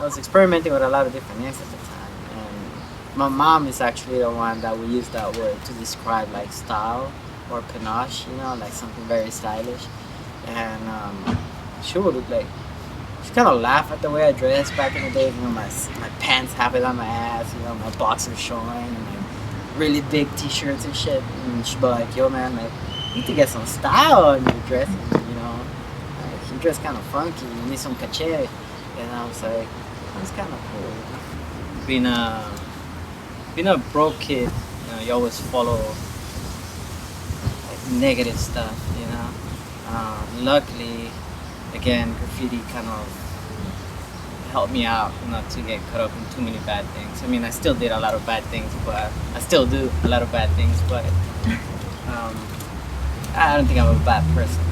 was experimenting with a lot of different names at the time, and my mom is actually the one that would use that word to describe like style or panache, like something very stylish. And she would like she kind of laugh at the way I dressed back in the day. My pants half it on my ass, my boxers showing, and like really big t-shirts and shit. And she'd be like, "Yo, man, like you need to get some style on your dressing, Like, you dress kind of funky. You need some cachet." And I was like, "That's kind of cool." Being a broke kid, you always follow like negative stuff, Luckily, again, graffiti kind of helped me out not to get caught up in too many bad things. I mean, I still did a lot of bad things, but I still do a lot of bad things, but I don't think I'm a bad person,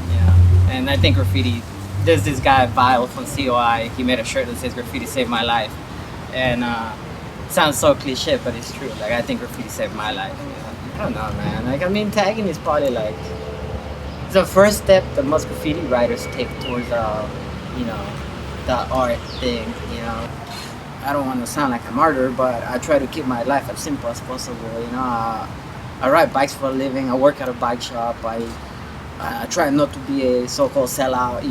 And I think graffiti, there's this guy, Vile from COI, he made a shirt that says graffiti saved my life. And it sounds so cliche, but it's true. Like, I think graffiti saved my life. I don't know, man. Like, I mean, tagging is probably like the first step that most graffiti writers take towards, the art thing, I don't want to sound like a martyr, but I try to keep my life as simple as possible, I ride bikes for a living, I work at a bike shop, I try not to be a so-called sellout,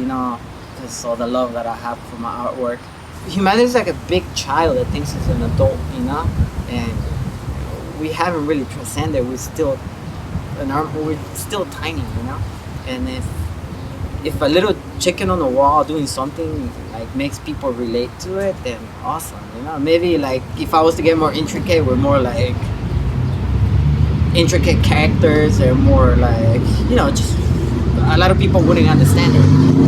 because all the love that I have for my artwork. Humanity is like a big child that thinks it's an adult, and we haven't really transcended. We're still tiny, And if a little chicken on the wall doing something like makes people relate to it, then awesome, Maybe like if I was to get more intricate, we're more like intricate characters, they're more like, just a lot of people wouldn't understand it.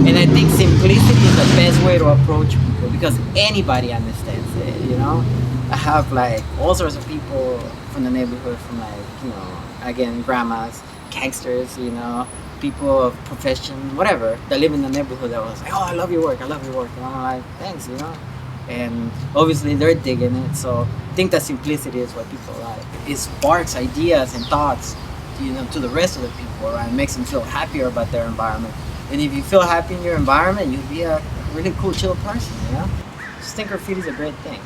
And I think simplicity is the best way to approach people because anybody understands it, I have like all sorts of people from the neighborhood, from like, again, grandmas, gangsters, people of profession, whatever, that live in the neighborhood that was like, "Oh, I love your work, I love your work." And I'm like, "Thanks," And obviously they're digging it, so I think that simplicity is what people like. It sparks ideas and thoughts, to the rest of the people, right? It makes them feel happier about their environment. And if you feel happy in your environment, you'll be a really cool, chill person, Just think graffiti is a great thing,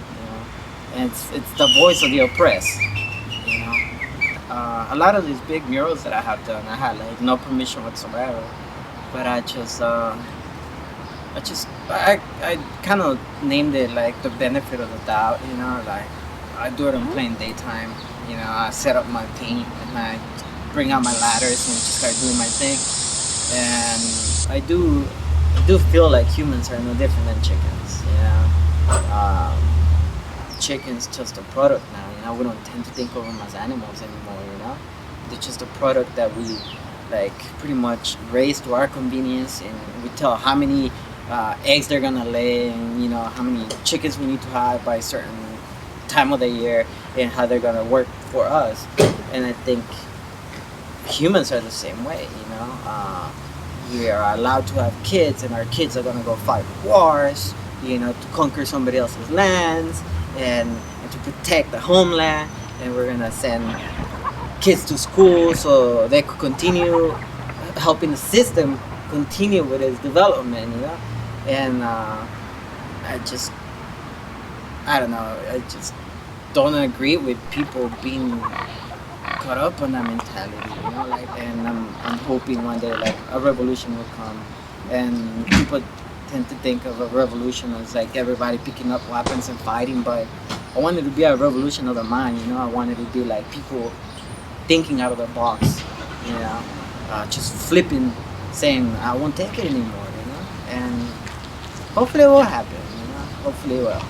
And it's the voice of the oppressed, A lot of these big murals that I have done, I had like no permission whatsoever, but I kind of named it like the benefit of the doubt, like I do it in plain daytime, I set up my paint and I bring out my ladders and just start doing my thing, and I do feel like humans are no different than chickens, Chickens just a product now, we don't tend to think of them as animals anymore, They're just a product that we like pretty much raise to our convenience, and we tell how many eggs they're gonna lay, and how many chickens we need to have by a certain time of the year, and how they're gonna work for us. And I think humans are the same way, we are allowed to have kids, and our kids are gonna go fight wars, to conquer somebody else's lands, and to protect the homeland, and we're gonna send kids to school so they could continue helping the system continue with its development, And I don't know, I just don't agree with people being caught up on that mentality, and I'm hoping one day like a revolution will come, and people tend to think of a revolution as like everybody picking up weapons and fighting, but I want it to be a revolution of the mind, I want it to be like people thinking out of the box, just flipping, saying I won't take it anymore, and hopefully it will happen, hopefully it will.